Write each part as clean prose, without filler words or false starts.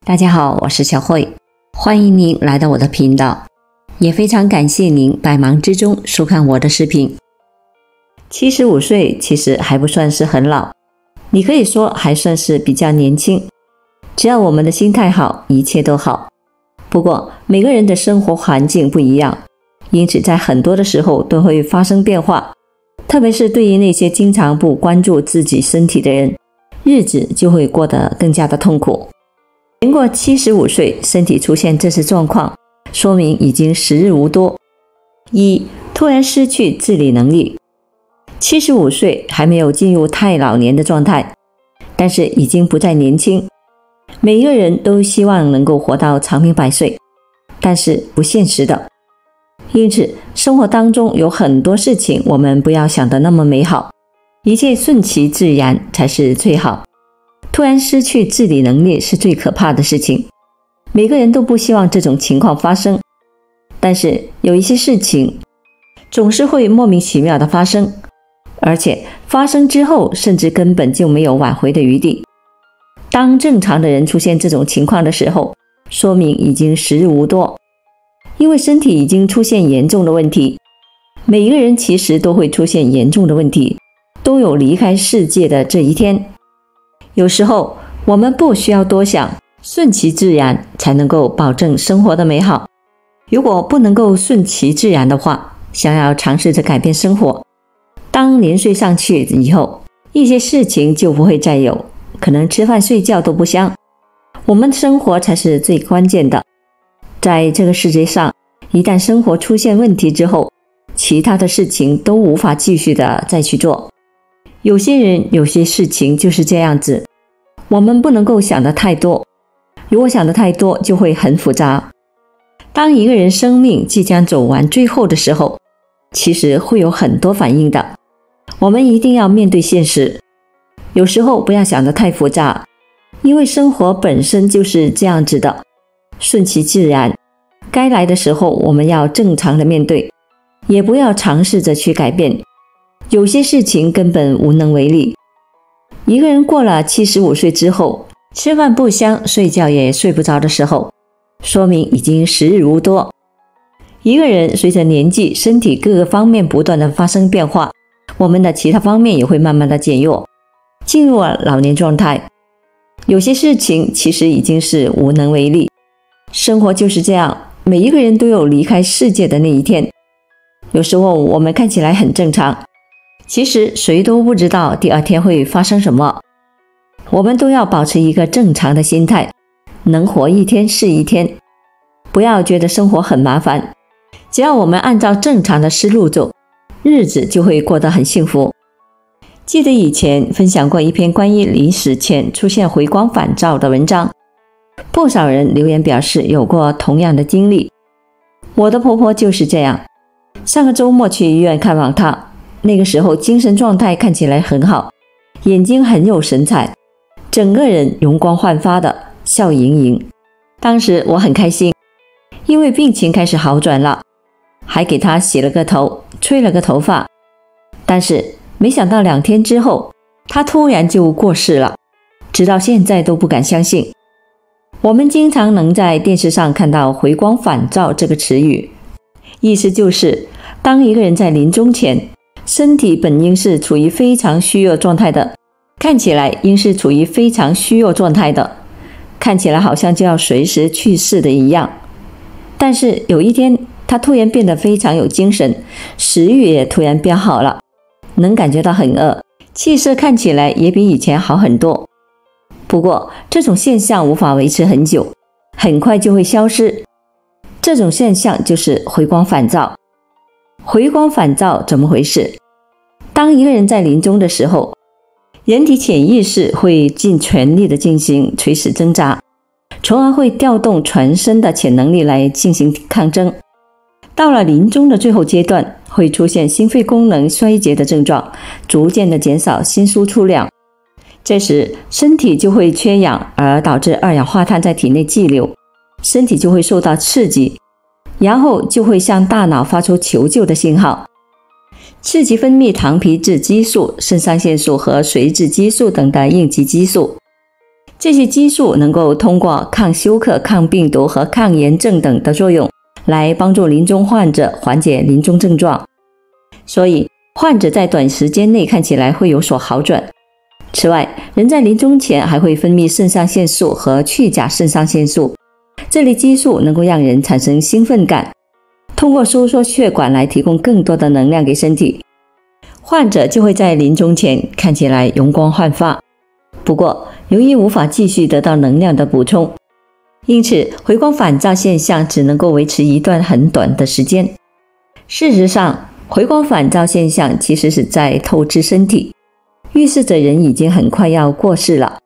大家好，我是小慧，欢迎您来到我的频道，也非常感谢您百忙之中收看我的视频。75岁其实还不算是很老，你可以说还算是比较年轻，只要我们的心态好，一切都好。不过每个人的生活环境不一样，因此在很多的时候都会发生变化，特别是对于那些经常不关注自己身体的人，日子就会过得更加的痛苦。年过75岁，身体出现这些状况，说明已经时日无多。一、突然失去自理能力。75岁还没有进入太老年的状态，但是已经不再年轻。每一个人都希望能够活到长命百岁，但是不现实的。因此，生活当中有很多事情，我们不要想得那么美好，一切顺其自然才是最好。突然失去自理能力是最可怕的事情，每个人都不希望这种情况发生，但是有一些事情总是会莫名其妙的发生，而且发生之后甚至根本就没有挽回的余地。当正常的人出现这种情况的时候，说明已经时日无多，因为身体已经出现严重的问题。每一个人其实都会出现严重的问题，都有离开世界的这一天。有时候我们不需要多想，顺其自然才能够保证生活的美好。如果不能够顺其自然的话，想要尝试着改变生活，当年岁上去以后，一些事情就不会再有，可能吃饭睡觉都不香。我们的生活才是最关键的。在这个世界上，一旦生活出现问题之后，其他的事情都无法继续的再去做。有些人有些事情就是这样子，我们不能够想得太多，如果想得太多就会很复杂。当一个人生命即将走完最后的时候，其实会有很多反应的，我们一定要面对现实。有时候不要想得太复杂，因为生活本身就是这样子的，顺其自然，该来的时候我们要正常的面对，也不要尝试着去改变。有些事情根本无能为力。一个人过了75岁之后，吃饭不香，睡觉也睡不着的时候，说明已经时日无多。一个人随着年纪，身体各个方面不断的发生变化，我们的其他方面也会慢慢的减弱，进入了老年状态。有些事情其实已经是无能为力。生活就是这样，每一个人都有离开世界的那一天。有时候我们看起来很正常，其实谁都不知道第二天会发生什么。我们都要保持一个正常的心态，能活一天是一天，不要觉得生活很麻烦。只要我们按照正常的思路走，日子就会过得很幸福。记得以前分享过一篇关于临死前出现回光返照的文章，不少人留言表示有过同样的经历。我的婆婆就是这样，上个周末去医院看望她，那个时候精神状态看起来很好，眼睛很有神采，整个人容光焕发的，笑盈盈。当时我很开心，因为病情开始好转了，还给她洗了个头，吹了个头发。但是没想到2天之后，她突然就过世了，直到现在都不敢相信。我们经常能在电视上看到回光返照这个词语，意思就是当一个人在临终前，身体本应是处于非常虚弱状态的，看起来应是处于非常虚弱状态的，看起来好像就要随时去世的一样。但是有一天，他突然变得非常有精神，食欲也突然变好了，能感觉到很饿，气色看起来也比以前好很多。不过这种现象无法维持很久，很快就会消失。这种现象就是回光返照。回光返照怎么回事？当一个人在临终的时候，人体潜意识会尽全力的进行垂死挣扎，从而会调动全身的潜能力来进行抗争。到了临终的最后阶段，会出现心肺功能衰竭的症状，逐渐的减少心输出量。这时身体就会缺氧，而导致二氧化碳在体内滞留，身体就会受到刺激，然后就会向大脑发出求救的信号，刺激分泌糖皮质激素、肾上腺素和髓质激素等的应激激素。这些激素能够通过抗休克、抗病毒和抗炎症等的作用，来帮助临终患者缓解临终症状。所以，患者在短时间内看起来会有所好转。此外，人在临终前还会分泌肾上腺素和去甲肾上腺素，这类激素能够让人产生兴奋感，通过收缩血管来提供更多的能量给身体，患者就会在临终前看起来容光焕发。不过，由于无法继续得到能量的补充，因此回光返照现象只能够维持一段很短的时间。事实上，回光返照现象其实是在透支身体，预示着人已经很快要过世了。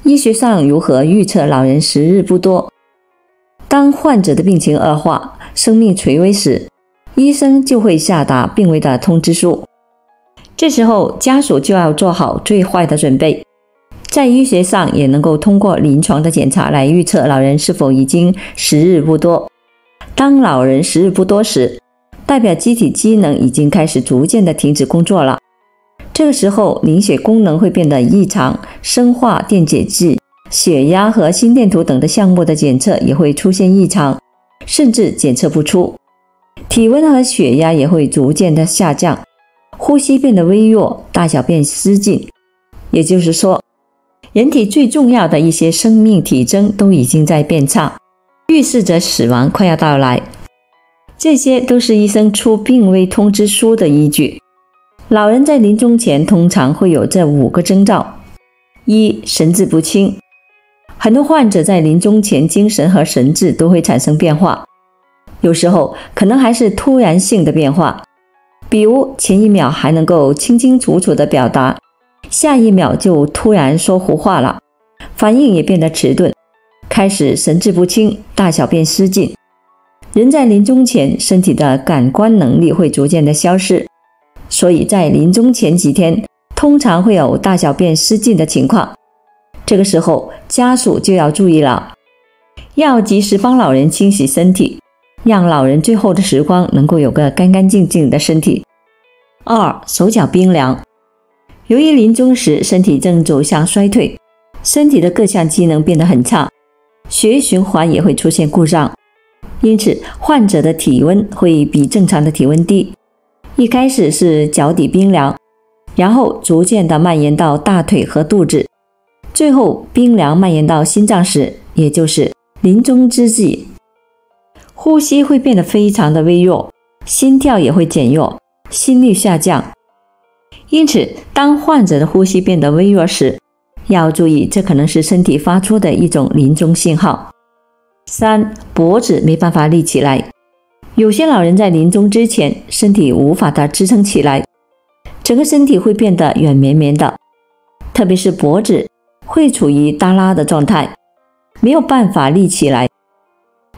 医学上如何预测老人时日不多？当患者的病情恶化，生命垂危时，医生就会下达病危的通知书。这时候，家属就要做好最坏的准备。在医学上也能够通过临床的检查来预测老人是否已经时日不多。当老人时日不多时，代表机体机能已经开始逐渐的停止工作了。这个时候，凝血功能会变得异常，生化电解质、血压和心电图等的项目的检测也会出现异常，甚至检测不出。体温和血压也会逐渐的下降，呼吸变得微弱，大小便失禁。也就是说，人体最重要的一些生命体征都已经在变差，预示着死亡快要到来。这些都是医生出病危通知书的依据。老人在临终前通常会有这5个征兆。1. 神志不清。很多患者在临终前精神和神志都会产生变化，有时候可能还是突然性的变化，比如前一秒还能够清清楚楚地表达，下一秒就突然说胡话了，反应也变得迟钝，开始神志不清，大小便失禁。人在临终前，身体的感官能力会逐渐的消失，所以在临终前几天，通常会有大小便失禁的情况。这个时候，家属就要注意了，要及时帮老人清洗身体，让老人最后的时光能够有个干干净净的身体。2. 手脚冰凉。由于临终时身体正走向衰退，身体的各项机能变得很差，血液循环也会出现故障，因此患者的体温会比正常的体温低。一开始是脚底冰凉，然后逐渐的蔓延到大腿和肚子，最后冰凉蔓延到心脏时，也就是临终之际。呼吸会变得非常的微弱，心跳也会减弱，心率下降。因此，当患者的呼吸变得微弱时，要注意，这可能是身体发出的一种临终信号。3. 脖子没办法立起来。有些老人在临终之前，身体无法的支撑起来，整个身体会变得软绵绵的，特别是脖子会处于耷拉的状态，没有办法立起来。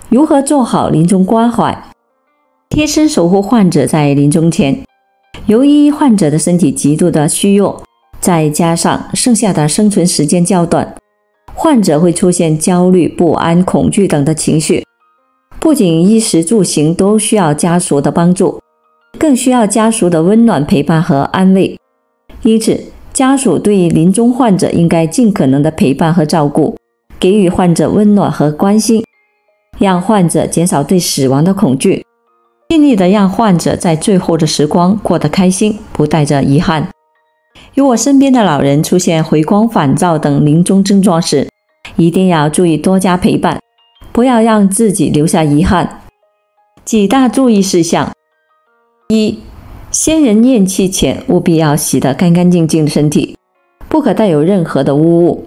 如何做好临终关怀，贴身守护患者在临终前？由于患者的身体极度的虚弱，再加上剩下的生存时间较短，患者会出现焦虑、不安、恐惧等的情绪。不仅衣食住行都需要家属的帮助，更需要家属的温暖陪伴和安慰。因此，家属对于临终患者应该尽可能的陪伴和照顾，给予患者温暖和关心，让患者减少对死亡的恐惧，尽力的让患者在最后的时光过得开心，不带着遗憾。如果身边的老人出现回光返照等临终症状时，一定要注意多加陪伴，不要让自己留下遗憾。几大注意事项： 1. 先人咽气前务必要洗得干干净净的身体，不可带有任何的污物，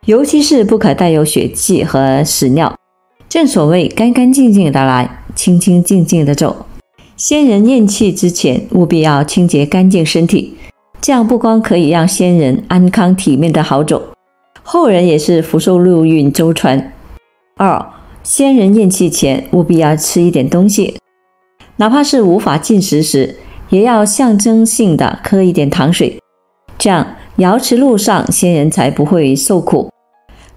尤其是不可带有血迹和屎尿。正所谓干干净净的来，清清静静的走。先人咽气之前务必要清洁干净身体，这样不光可以让先人安康体面的好走，后人也是福寿六运周全。 2. 先人咽气前务必要吃一点东西，哪怕是无法进食时，也要象征性的喝一点糖水，这样瑶池路上先人才不会受苦，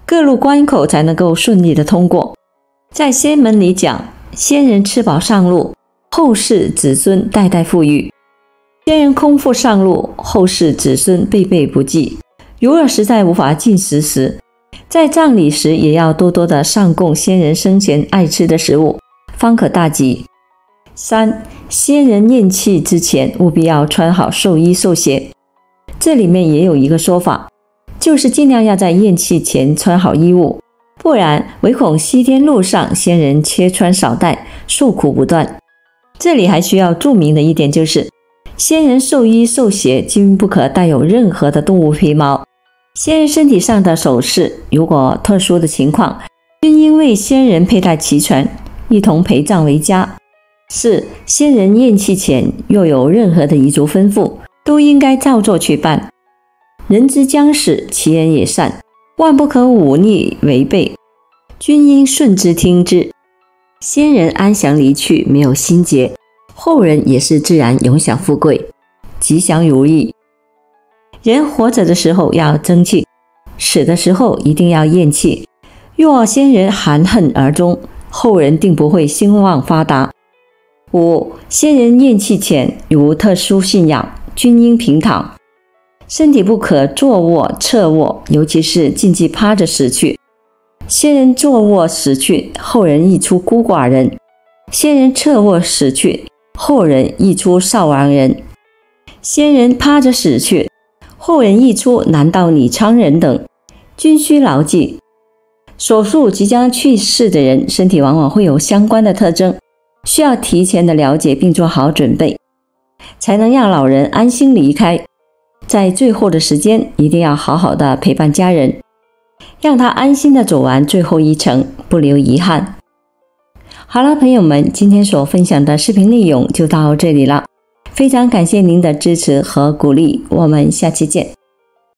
各路关口才能够顺利的通过。在仙门里讲，先人吃饱上路，后世子孙代代富裕；先人空腹上路，后世子孙辈辈不济。如果实在无法进食时，在葬礼时也要多多的上供先人生前爱吃的食物，方可大吉。3. 先人咽气之前务必要穿好寿衣寿鞋，这里面也有一个说法，就是尽量要在咽气前穿好衣物，不然唯恐西天路上先人切穿少带，受苦不断。这里还需要注明的一点就是，先人寿衣寿鞋均不可带有任何的动物皮毛，先人身体上的首饰如果特殊的情况，均应为先人佩戴齐全，一同陪葬为佳。4. 先人咽气前若有任何的遗嘱吩咐，都应该照做去办。人之将死，其言也善，万不可忤逆违背，均应顺之听之。先人安详离去，没有心结，后人也是自然永享富贵，吉祥如意。人活着的时候要争气，死的时候一定要咽气。若先人含恨而终，后人定不会兴旺发达。5. 先人咽气前如特殊信仰，均应平躺，身体不可坐卧侧卧，尤其是禁忌趴着死去。先人坐卧死去，后人亦出孤寡人；先人侧卧死去，后人亦出少亡人；先人趴着死去，后人亦出男盗女娼人等，均需牢记。所述即将去世的人，身体往往会有相关的特征，需要提前的了解并做好准备，才能让老人安心离开。在最后的时间，一定要好好的陪伴家人，让他安心的走完最后一程，不留遗憾。好了，朋友们，今天所分享的视频内容就到这里了，非常感谢您的支持和鼓励，我们下期见。